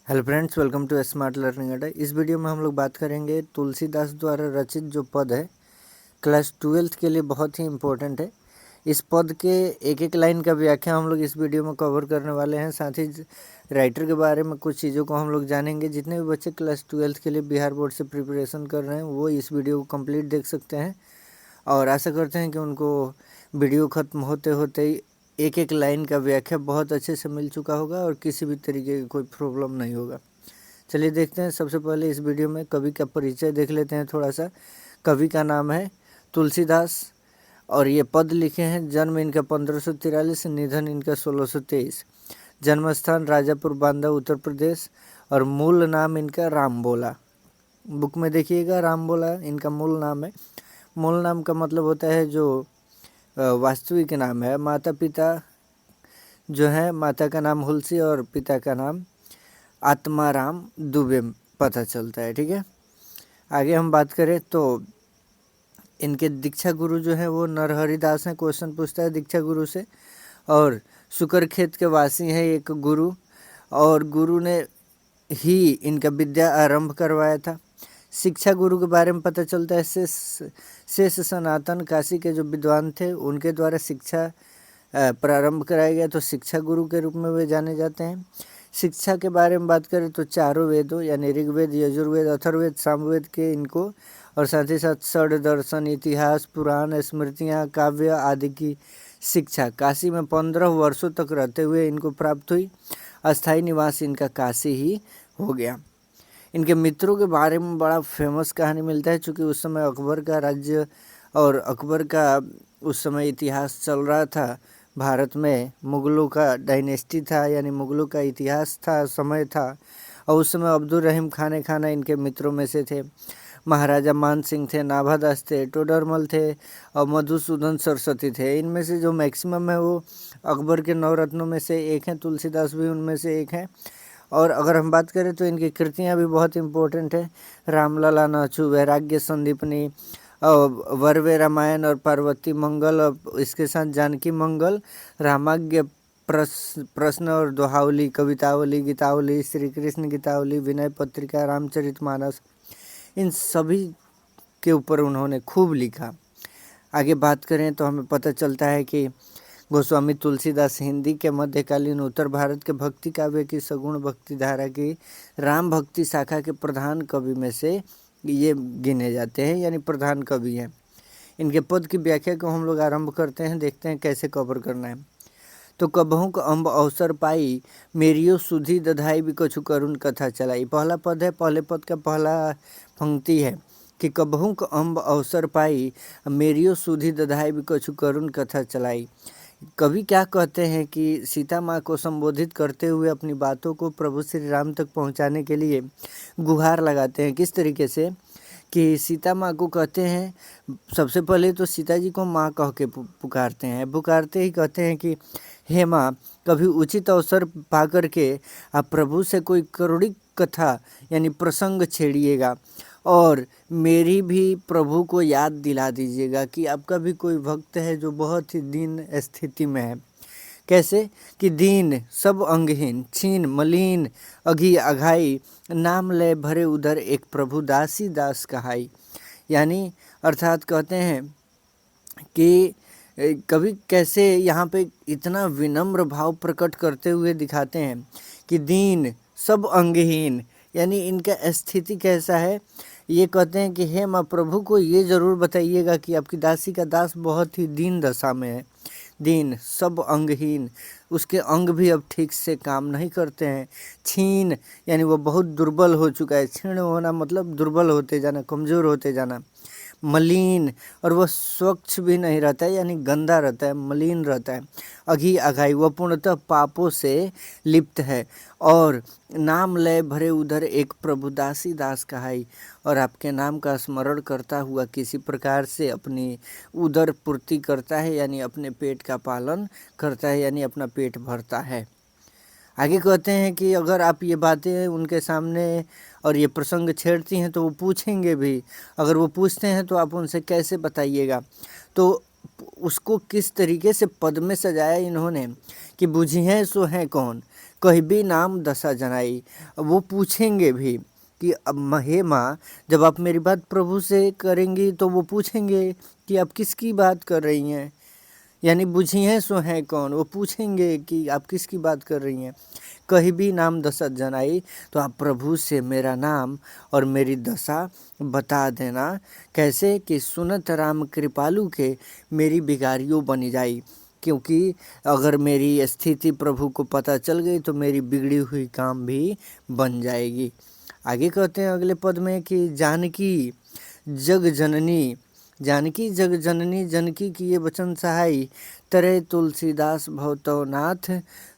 Hello friends, welcome to smart learning Adda. इस video में हम लोग बात करेंगे तुलसीदास द्वारा रचित जो पद है क्लास 12th के लिए बहुत ही इम्पोर्टेंट है। इस पद के एक एक लाइन का व्याख्या हम लोग इस वीडियो में कवर करने वाले हैं। साथ ही राइटर के बारे में कुछ चीज़ों को हम लोग जानेंगे। जितने भी बच्चे क्लास 12th के लिए बिहार बोर्ड से प्रिपरेशन कर रहे हैं वो इस वीडियो को कंप्लीट देख सकते हैं और आशा करते हैं कि उनको वीडियो ख़त्म होते होते ही एक एक लाइन का व्याख्या बहुत अच्छे से मिल चुका होगा और किसी भी तरीके की कोई प्रॉब्लम नहीं होगा। चलिए देखते हैं। सबसे पहले इस वीडियो में कवि का परिचय देख लेते हैं थोड़ा सा। कवि का नाम है तुलसीदास और ये पद लिखे हैं। जन्म इनका 1543, निधन इनका 1623। जन्म स्थान राजापुर बांदा उत्तर प्रदेश और मूल नाम इनका राम बोला। बुक में देखिएगा, राम बोला इनका मूल नाम है। मूल नाम का मतलब होता है जो वास्तविक नाम है। माता पिता जो है, माता का नाम हुलसी और पिता का नाम आत्माराम दुबे पता चलता है। ठीक है, आगे हम बात करें तो इनके दीक्षा गुरु जो है वो नरहरि दास हैं। क्वेश्चन पूछता है दीक्षा गुरु से। और शुकर खेत के वासी हैं एक गुरु, और गुरु ने ही इनका विद्या आरंभ करवाया था। शिक्षा गुरु के बारे में पता चलता है शेष सनातन काशी के जो विद्वान थे उनके द्वारा शिक्षा प्रारंभ कराया गया, तो शिक्षा गुरु के रूप में वे जाने जाते हैं। शिक्षा के बारे में बात करें तो चारों वेदों यानी ऋग्वेद, यजुर्वेद, अथर्ववेद, सामवेद के इनको, और साथ ही साथ षड दर्शन, इतिहास, पुराण, स्मृतियाँ, काव्य आदि की शिक्षा काशी में 15 वर्षों तक रहते हुए इनको प्राप्त हुई। अस्थायी निवास इनका काशी ही हो गया। इनके मित्रों के बारे में बड़ा फेमस कहानी मिलता है, चूँकि उस समय अकबर का राज्य और अकबर का उस समय इतिहास चल रहा था। भारत में मुग़लों का डायनेस्टी था, यानी मुग़लों का इतिहास था, समय था। और उस समय अब्दुल रहीम खान इनके मित्रों में से थे। महाराजा मान सिंह थे, नाभादास थे, टोडरमल थे और मधुसूदन सरस्वती थे। इनमें से जो मैक्सिमम है वो अकबर के 9 रत्नों में से एक हैं। तुलसीदास भी उनमें से एक हैं। और अगर हम बात करें तो इनकी कृतियाँ भी बहुत इम्पोर्टेंट है। रामलला नाचू, वैराग्य संदीपनी, वर्वे रामायण और पार्वती मंगल, और इसके साथ जानकी मंगल, रामाज्ञ प्रश्न और दोहावली, कवितावली, गीतावली, श्री कृष्ण गीतावली, विनय पत्रिका, रामचरितमानस, इन सभी के ऊपर उन्होंने खूब लिखा। आगे बात करें तो हमें पता चलता है कि गोस्वामी तुलसीदास हिंदी के मध्यकालीन उत्तर भारत के भक्ति काव्य की सगुण भक्ति धारा की राम भक्ति शाखा के प्रधान कवि में से ये गिने जाते हैं, यानी प्रधान कवि हैं। इनके पद की व्याख्या को हम लोग आरंभ करते हैं, देखते हैं कैसे कवर करना है। तो कबहू क अम्ब अवसर पाई, मेरियो सुधी दधाई भी कछु करुण कथा चलाई। पहला पद है, पहले पद का पहला पंक्ति है कि कबहू क अम्ब अवसर पाई, मेरियो सुधी दधाई भी कछु करुण कथा चलाई। कवि क्या कहते हैं कि सीता माँ को संबोधित करते हुए अपनी बातों को प्रभु श्री राम तक पहुँचाने के लिए गुहार लगाते हैं। किस तरीके से कि सीता माँ को कहते हैं, सबसे पहले तो सीता जी को माँ कह के पुकारते हैं। पुकारते ही कहते हैं कि हे माँ, कभी उचित अवसर पा कर के आप प्रभु से कोई करुणिक कथा यानी प्रसंग छेड़िएगा और मेरी भी प्रभु को याद दिला दीजिएगा कि आपका भी कोई भक्त है जो बहुत ही दीन स्थिति में है। कैसे कि दीन सब अंगहीन, छीन मलिन, अघी अघाई, नाम ले भरे उधर एक प्रभु दासी दास कहाई। यानी अर्थात कहते हैं कि कवि कैसे यहाँ पे इतना विनम्र भाव प्रकट करते हुए दिखाते हैं कि दीन सब अंगहीन, यानी इनका स्थिति कैसा है। ये कहते हैं कि हे माँ, प्रभु को ये ज़रूर बताइएगा कि आपकी दासी का दास बहुत ही दीन दशा में है। दीन सब अंगहीन, उसके अंग भी अब ठीक से काम नहीं करते हैं। छीन यानी वो बहुत दुर्बल हो चुका है। क्षीण होना मतलब दुर्बल होते जाना, कमज़ोर होते जाना। मलिन, और वह स्वच्छ भी नहीं रहता है, यानी गंदा रहता है, मलिन रहता है। अघी अघाई, वह पूर्णतः पापों से लिप्त है। और नाम लय भरे उधर एक प्रभु दासी दास कहाई, और आपके नाम का स्मरण करता हुआ किसी प्रकार से अपनी उदर पूर्ति करता है, यानी अपने पेट का पालन करता है, यानी अपना पेट भरता है। आगे कहते हैं कि अगर आप ये बातें उनके सामने और ये प्रसंग छेड़ती हैं तो वो पूछेंगे भी। अगर वो पूछते हैं तो आप उनसे कैसे बताइएगा। तो उसको किस तरीके से पद में सजाया इन्होंने कि बुझी हैं सो हैं कौन, कहीं भी नाम दशा जनाई। वो पूछेंगे भी कि अब हे माँ, जब आप मेरी बात प्रभु से करेंगी तो वो पूछेंगे कि आप किसकी बात कर रही हैं, यानी बुझिए सो हैं कौन, वो पूछेंगे कि आप किसकी बात कर रही हैं। कहीं भी नाम दशा जनाई, तो आप प्रभु से मेरा नाम और मेरी दशा बता देना। कैसे कि सुनत राम कृपालु के मेरी बिगाड़ियों बनी जाई। क्योंकि अगर मेरी स्थिति प्रभु को पता चल गई तो मेरी बिगड़ी हुई काम भी बन जाएगी। आगे कहते हैं अगले पद में कि जानकी जग जननी, जानकी जग जननी जनकी की ये वचन सहाई, तरह तुलसीदास भवतो नाथ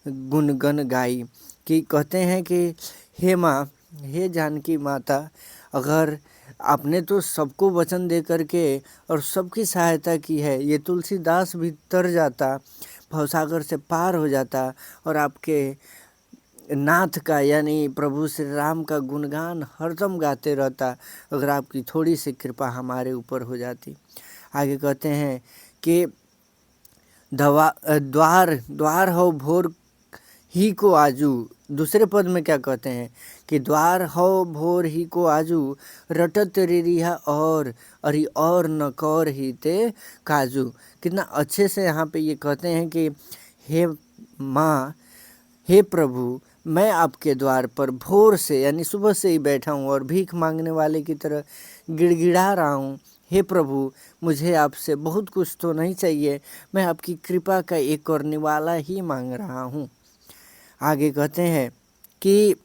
गुण गन गाई। कि कहते हैं कि हे माँ, हे जानकी माता, अगर आपने तो सबको वचन दे करके और सबकी सहायता की है, ये तुलसीदास भी तर जाता, भवसागर से पार हो जाता और आपके नाथ का यानी प्रभु श्री राम का गुणगान हरदम गाते रहता, अगर आपकी थोड़ी सी कृपा हमारे ऊपर हो जाती। आगे कहते हैं कि द्वार द्वार हो भोर ही को आजू। दूसरे पद में क्या कहते हैं कि द्वार हो भोर ही को आजू, रटत रिरिहा और अरि और न कौर ही ते काजू। कितना अच्छे से यहाँ पे ये कहते हैं कि हे माँ, हे प्रभु, मैं आपके द्वार पर भोर से यानी सुबह से ही बैठा हूँ और भीख मांगने वाले की तरह गिड़गिड़ा रहा हूँ। हे प्रभु, मुझे आपसे बहुत कुछ तो नहीं चाहिए, मैं आपकी कृपा का एक और निवाला ही मांग रहा हूँ। आगे कहते हैं कि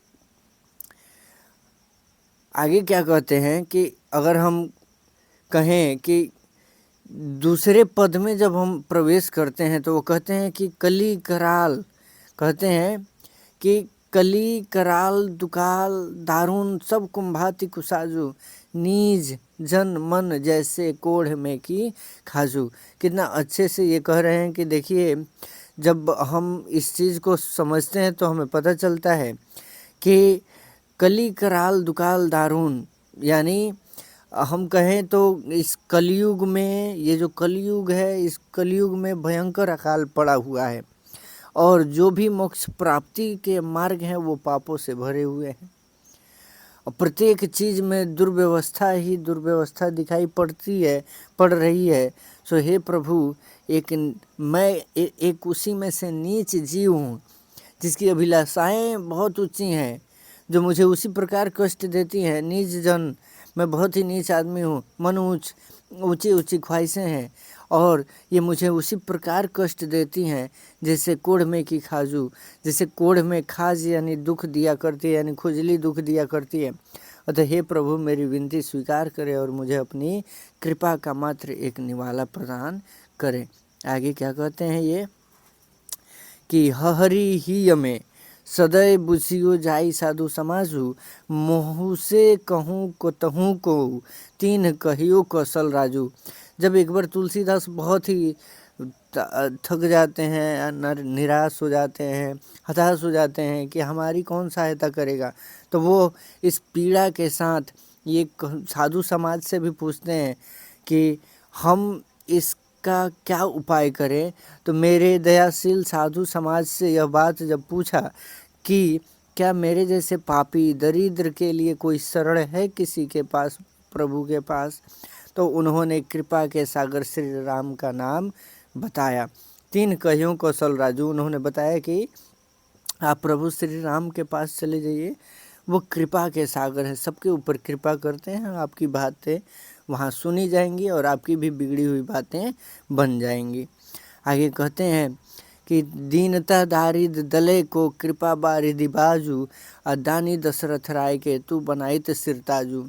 आगे क्या कहते हैं कि अगर हम कहें कि दूसरे पद में जब हम प्रवेश करते हैं तो वो कहते हैं कि कली कराल, कहते हैं कि कली कराल दुकाल दारुण सब कुंभाति कुसाजू, नीज जन मन जैसे कोढ़ में की खाजू। कितना अच्छे से ये कह रहे हैं कि देखिए, जब हम इस चीज़ को समझते हैं तो हमें पता चलता है कि कली कराल दुकाल दारुण, यानी हम कहें तो इस कलयुग में, ये जो कलयुग है, इस कलयुग में भयंकर अकाल पड़ा हुआ है और जो भी मोक्ष प्राप्ति के मार्ग हैं वो पापों से भरे हुए हैं और प्रत्येक चीज़ में दुर्व्यवस्था ही दुर्व्यवस्था दिखाई पड़ रही है। सो हे प्रभु, एक उसी में से नीच जीव हूँ जिसकी अभिलाषाएं बहुत ऊंची हैं, जो मुझे उसी प्रकार कष्ट देती हैं। नीच जन, मैं बहुत ही नीच आदमी हूँ, मन ऊंची ऊंची ख्वाहिशें हैं और ये मुझे उसी प्रकार कष्ट देती हैं जैसे कोढ़ में की खाजू, जैसे कोढ़ में खाज यानी दुख दिया करती है, यानी खुजली दुख दिया करती है। अतः हे प्रभु, मेरी विनती स्वीकार करें और मुझे अपनी कृपा का मात्र एक निवाला प्रदान करें। आगे क्या कहते हैं ये कि हरि ही यमे सदै बुझियो जाई साधु समाजू, मोहू से कहूँ को तहूँ को तीन कहियो कौशल राजू। जब एक बार तुलसीदास बहुत ही थक जाते हैं, निराश हो जाते हैं, हताश हो जाते हैं कि हमारी कौन सहायता करेगा, तो वो इस पीड़ा के साथ ये साधु समाज से भी पूछते हैं कि हम इसका क्या उपाय करें। तो मेरे दयाशील साधु समाज से यह बात जब पूछा कि क्या मेरे जैसे पापी दरिद्र के लिए कोई शरण है किसी के पास, प्रभु के पास, तो उन्होंने कृपा के सागर श्री राम का नाम बताया। तीन कहियों कौशल राजू, उन्होंने बताया कि आप प्रभु श्री राम के पास चले जाइए, वो कृपा के सागर हैं, सबके ऊपर कृपा करते हैं, आपकी बातें वहाँ सुनी जाएंगी और आपकी भी बिगड़ी हुई बातें बन जाएंगी। आगे कहते हैं कि दीनता दारिद दले को कृपा बारिधि बाजू, दानी दशरथ राय के तू बनाइत सिरताजू।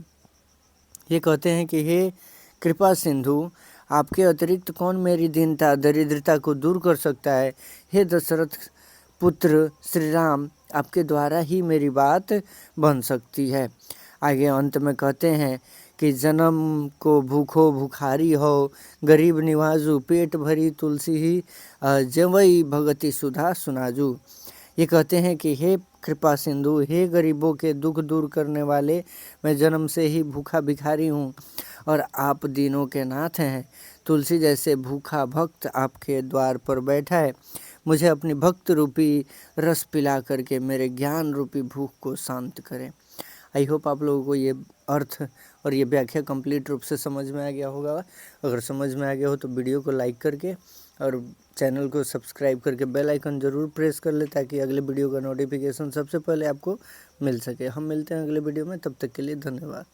ये कहते हैं कि हे कृपा सिंधु, आपके अतिरिक्त कौन मेरी दीनता दरिद्रता को दूर कर सकता है। हे दशरथ पुत्र श्री राम, आपके द्वारा ही मेरी बात बन सकती है। आगे अंत में कहते हैं कि जन्म को भूखो भुखारी हो, गरीब निवाजू पेट भरी तुलसी ही, जवई भगति सुधा सुनाजू। ये कहते हैं कि हे कृपा सिंधु, हे गरीबों के दुख दूर करने वाले, मैं जन्म से ही भूखा भिखारी हूँ और आप दीनों के नाथ हैं। तुलसी जैसे भूखा भक्त आपके द्वार पर बैठा है, मुझे अपनी भक्त रूपी रस पिला करके मेरे ज्ञान रूपी भूख को शांत करें। आई होप आप लोगों को ये अर्थ और ये व्याख्या कंप्लीट रूप से समझ में आ गया होगा। अगर समझ में आ गया हो तो वीडियो को लाइक करके और चैनल को सब्सक्राइब करके बेल आइकन ज़रूर प्रेस कर ले, ताकि अगले वीडियो का नोटिफिकेशन सबसे पहले आपको मिल सके। हम मिलते हैं अगले वीडियो में, तब तक के लिए धन्यवाद।